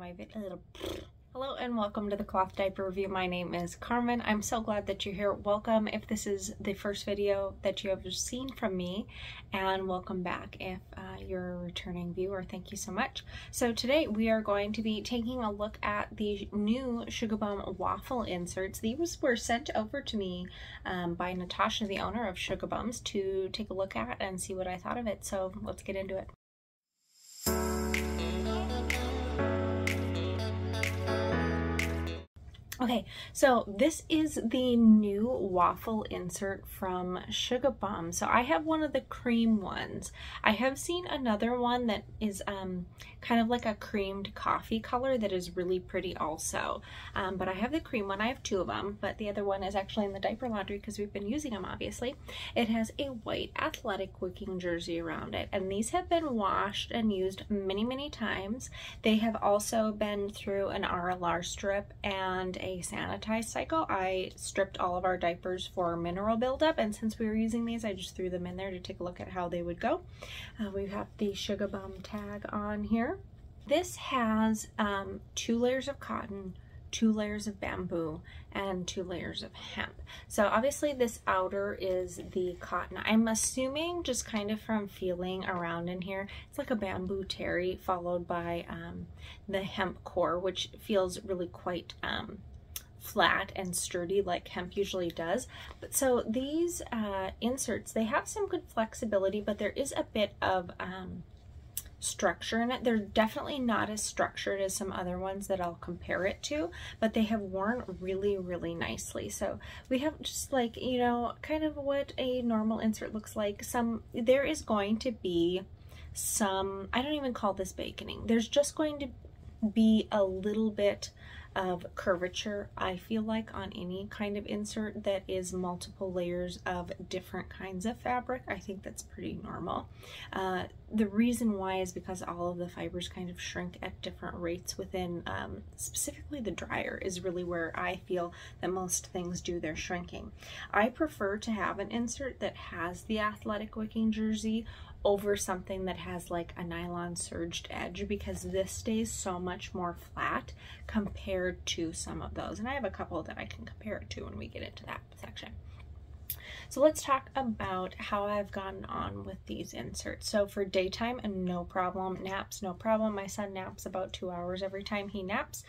my video. Hello and welcome to the cloth diaper review. My name is Carmen. I'm so glad that you're here. Welcome if this is the first video that you have seen from me, and welcome back if you're a returning viewer. Thank you so much. So today we are going to be taking a look at the new Suga Bum Waffle inserts. These were sent over to me by Natasha, the owner of Suga Bums, to take a look at and see what I thought of it. So let's get into it. Okay, so this is the new waffle insert from Suga Bum. So I have one of the cream ones. I have seen another one that is kind of like a creamed coffee color that is really pretty also. But I have the cream one. I have two of them, but the other one is actually in the diaper laundry because we've been using them, obviously. It has a white athletic wicking jersey around it, and these have been washed and used many, many times. They have also been through an RLR strip and a sanitized cycle. I stripped all of our diapers for mineral buildup, and since we were using these, I just threw them in there to take a look at how they would go. We have the Suga Bum tag on here. This has 2 layers of cotton, 2 layers of bamboo, and 2 layers of hemp. So obviously this outer is the cotton. I'm assuming, just kind of from feeling around in here, it's like a bamboo terry followed by the hemp core, which feels really quite flat and sturdy like hemp usually does. But so these inserts, they have some good flexibility, but there is a bit of structure in it. They're definitely not as structured as some other ones that I'll compare it to, but they have worn really, really nicely. So we have just, like, you know, kind of what a normal insert looks like. There is going to be some, I don't even call this baconing. There's just going to be a little bit of curvature, I feel like, on any kind of insert that is multiple layers of different kinds of fabric. I think that's pretty normal. The reason why is because all of the fibers kind of shrink at different rates within, specifically the dryer is really where I feel that most things do their shrinking. I prefer to have an insert that has the athletic wicking jersey over something that has like a nylon serged edge, because this stays so much more flat compared to some of those. And I have a couple that I can compare it to when we get into that section. So let's talk about how I've gotten on with these inserts. So for daytime, no problem. Naps, no problem. My son naps about 2 hours every time he naps.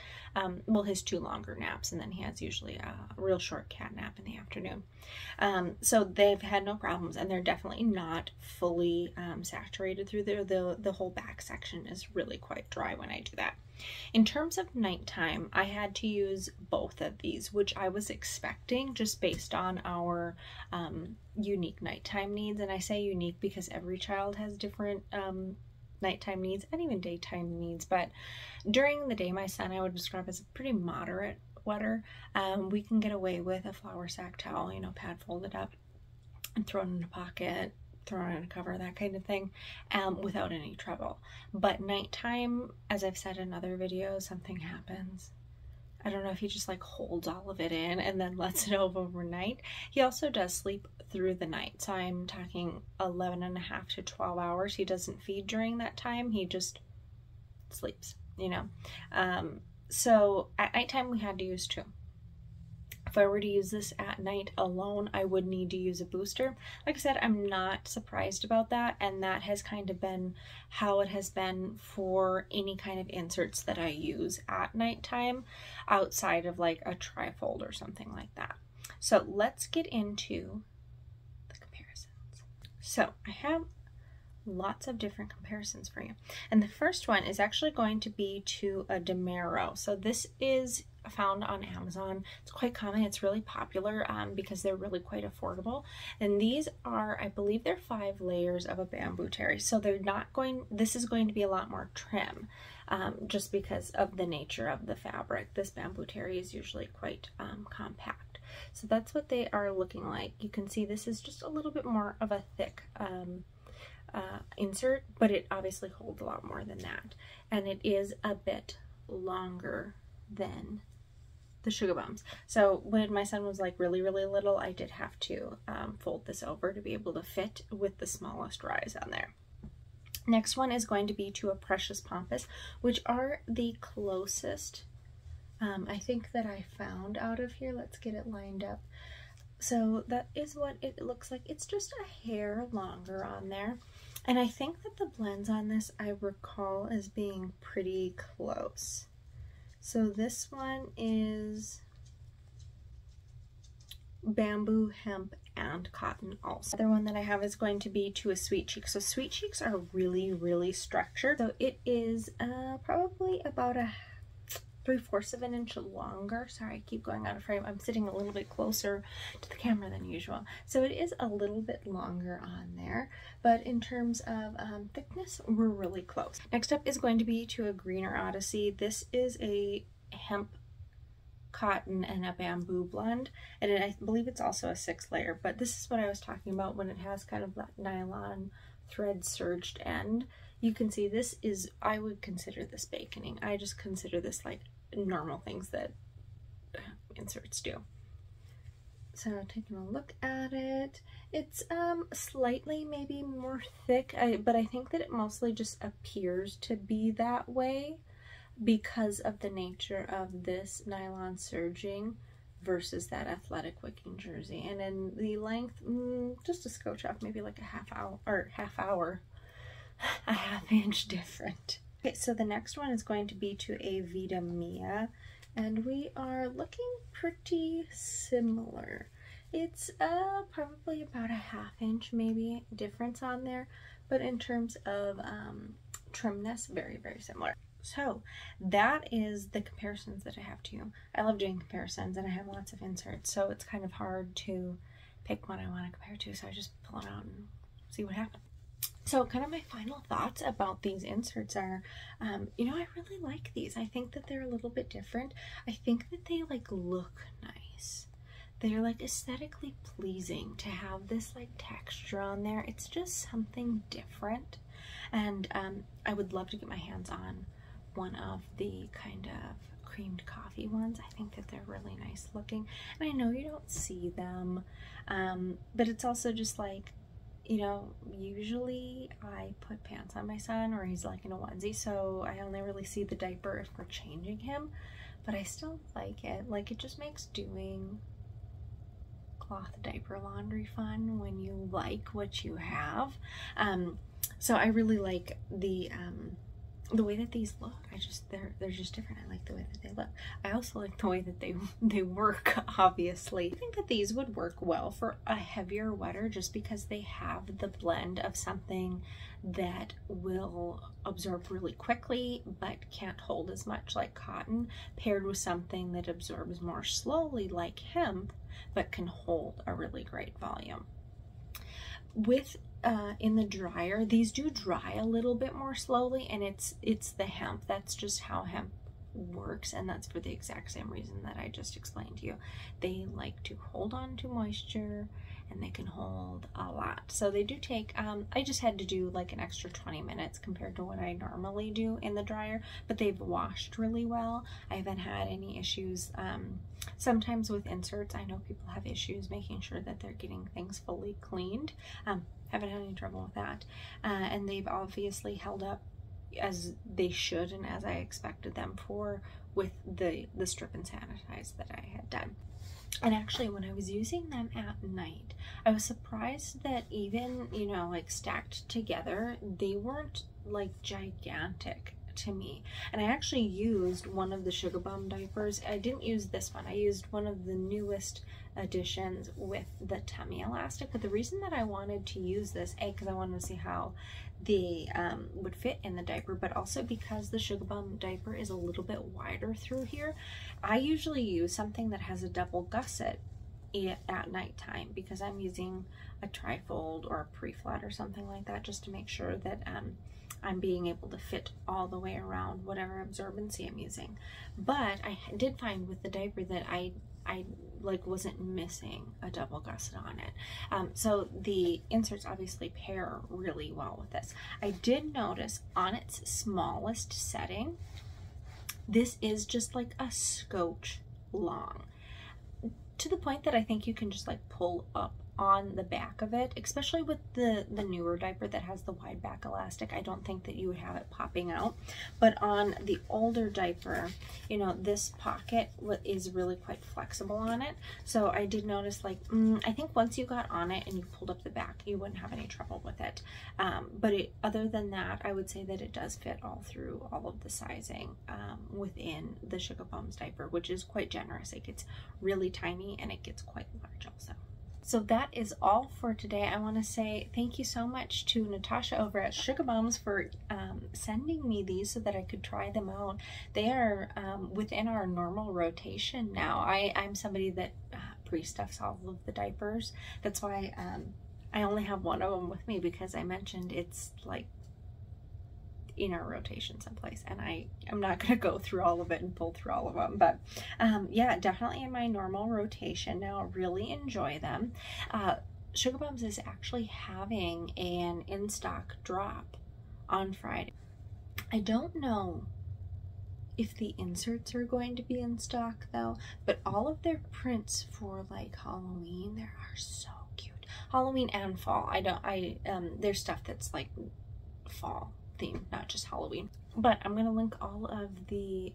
Well, his 2 longer naps, and then he has usually a real short cat nap in the afternoon. So they've had no problems, and they're definitely not fully saturated through there. The whole back section is really quite dry when I do that. In terms of nighttime, I had to use both of these, which I was expecting just based on our unique nighttime needs. And I say unique because every child has different nighttime needs and even daytime needs. But during the day, my son I would describe as a pretty moderate wetter. We can get away with a flour sack towel, you know, pad folded up and thrown in a pocket, thrown in a cover, that kind of thing, without any trouble. But nighttime, as I've said in other videos, something happens. I don't know if he just like holds all of it in and then lets it overnight. He also does sleep through the night. So I'm talking 11.5 to 12 hours. He doesn't feed during that time. He just sleeps, you know. So at nighttime we had to use 2. If I were to use this at night alone, I would need to use a booster. Like I said, I'm not surprised about that, and that has kind of been how it has been for any kind of inserts that I use at nighttime outside of like a trifold or something like that. So let's get into the comparisons. So I have lots of different comparisons for you, and the first one is actually going to be to a DAMERO. So this is found on Amazon. It's quite common. It's really popular because they're really quite affordable. And these are, I believe they're 5 layers of a bamboo terry. So they're not going, this is going to be a lot more trim just because of the nature of the fabric. This bamboo terry is usually quite compact. So that's what they are looking like. You can see this is just a little bit more of a thick insert, but it obviously holds a lot more than that. And it is a bit longer than the Suga Bums. So when my son was like really, really little, I did have to fold this over to be able to fit with the smallest rise on there. Next one is going to be to a Precious Pompis, which are the closest I think that I found out of here. Let's get it lined up. So that is what it looks like. It's just a hair longer on there. And I think that the blends on this I recall as being pretty close. So this one is bamboo, hemp, and cotton also. The other one that I have is going to be to a Sweet Cheek. So Sweet Cheeks are really, really structured. So it is probably about a 3/4 of an inch longer. Sorry, I keep going out of frame. I'm sitting a little bit closer to the camera than usual. So it is a little bit longer on there, but in terms of thickness, we're really close. Next up is going to be to a Greener Odyssey. This is a hemp, cotton, and a bamboo blend, and I believe it's also a 6-layer, but this is what I was talking about when it has kind of that nylon thread serged end. You can see this is, I would consider this baconing. I just consider this like normal things that inserts do. So taking a look at it, it's slightly maybe more thick, but I think that it mostly just appears to be that way because of the nature of this nylon serging versus that athletic wicking jersey. And in the length, just a scotch off, maybe like a half inch different. Okay, so the next one is going to be to a VIDA Mia, and we are looking pretty similar. It's probably about a 1/2 inch maybe difference on there, but in terms of trimness, very, very similar. So that is the comparisons that I have to you. I love doing comparisons, and I have lots of inserts, so it's kind of hard to pick one I want to compare to, so I just pull it out and see what happens. So kind of my final thoughts about these inserts are, you know, I really like these. I think that they're a little bit different. I think that they like look nice. They're like aesthetically pleasing to have this like texture on there. It's just something different. And I would love to get my hands on one of the kind of creamed coffee ones. I think that they're really nice looking. And I know you don't see them, but it's also just like, you know, usually I put pants on my son or he's like in a onesie, so I only really see the diaper if we're changing him, but I still like it. Like, it just makes doing cloth diaper laundry fun when you like what you have. So I really like the way that these look. They're just different. I like the way that they look. I also like the way that they work, obviously. I think that these would work well for a heavier wetter just because they have the blend of something that will absorb really quickly but can't hold as much like cotton, paired with something that absorbs more slowly like hemp but can hold a really great volume. With in the dryer, these do dry a little bit more slowly, and it's the hemp. That's just how hemp works, and that's for the exact same reason that I just explained to you. They like to hold on to moisture, and they can hold a lot. So they do take, I just had to do like an extra 20 minutes compared to what I normally do in the dryer, but they've washed really well. I haven't had any issues. Sometimes with inserts, I know people have issues making sure that they're getting things fully cleaned. Haven't had any trouble with that. And they've obviously held up as they should and as I expected them for with the strip and sanitize that I had done. And actually, when I was using them at night, I was surprised that even, you know, like stacked together, they weren't like gigantic to me. And I actually used one of the Suga Bum diapers. I didn't use this one. I used one of the newest additions with the tummy elastic. But the reason that I wanted to use this, A, because I wanted to see how they would fit in the diaper, but also because the Suga Bum diaper is a little bit wider through here. I usually use something that has a double gusset at nighttime because I'm using a trifold or a pre-flat or something like that, just to make sure that I'm being able to fit all the way around whatever absorbency I'm using. But I did find with the diaper that I like wasn't missing a double gusset on it. So the inserts obviously pair really well with this. I did notice on its smallest setting, this is just like a scotch long, to the point that I think you can just like pull up on the back of it, especially with the newer diaper that has the wide back elastic. I don't think that you would have it popping out, but on the older diaper, you know, this pocket is really quite flexible on it. So I did notice, like, I think once you got on it and you pulled up the back, you wouldn't have any trouble with it. But other than that, I would say that it does fit all through all of the sizing within the Suga Bombs diaper, which is quite generous. It gets really tiny and it gets quite large also. So that is all for today. I want to say thank you so much to Natasha over at Suga Bombs for sending me these so that I could try them out. They are within our normal rotation now. I'm somebody that pre-stuffs all of the diapers. That's why I only have one of them with me, because I mentioned it's like in our rotation someplace, and I'm not going to go through all of it and pull through all of them, but yeah, definitely in my normal rotation now. Really enjoy them. Suga Bombs is actually having an in-stock drop on Friday. I don't know if the inserts are going to be in stock though, but all of their prints for like Halloween, there are so cute. Halloween and fall. There's stuff that's like fall theme, not just Halloween. But I'm going to link all of the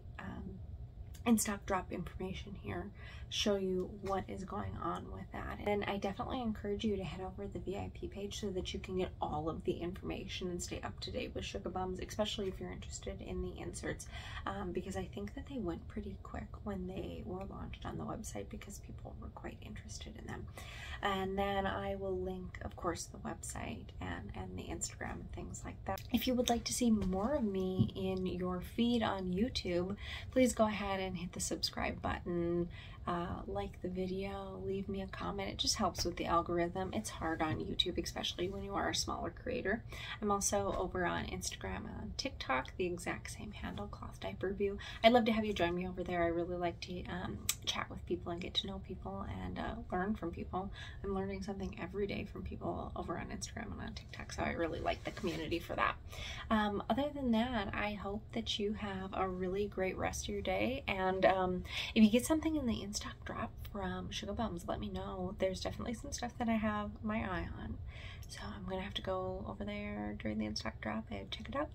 in-stock drop information here, show you what is going on with that. And I definitely encourage you to head over to the VIP page so that you can get all of the information and stay up to date with Suga Bombs, especially if you're interested in the inserts, because I think that they went pretty quick when they were launched on the website because people were quite interested in them. And then I will link, of course, the website and the Instagram and things like that. If you would like to see more of me in your feed on YouTube, please go ahead and hit the subscribe button, like the video, leave me a comment. It just helps with the algorithm. It's hard on YouTube, especially when you are a smaller creator. I'm also over on Instagram and on TikTok, the exact same handle, Cloth Diaper Review. I'd love to have you join me over there. I really like to chat with people and get to know people and learn from people. I'm learning something every day from people over on Instagram and on TikTok, so I really like the community for that. Other than that, I hope that you have a really great rest of your day, and if you get something in the in-stock drop from Suga Bombs, let me know. There's definitely some stuff that I have my eye on, so I'm gonna have to go over there during the in-stock drop and check it out.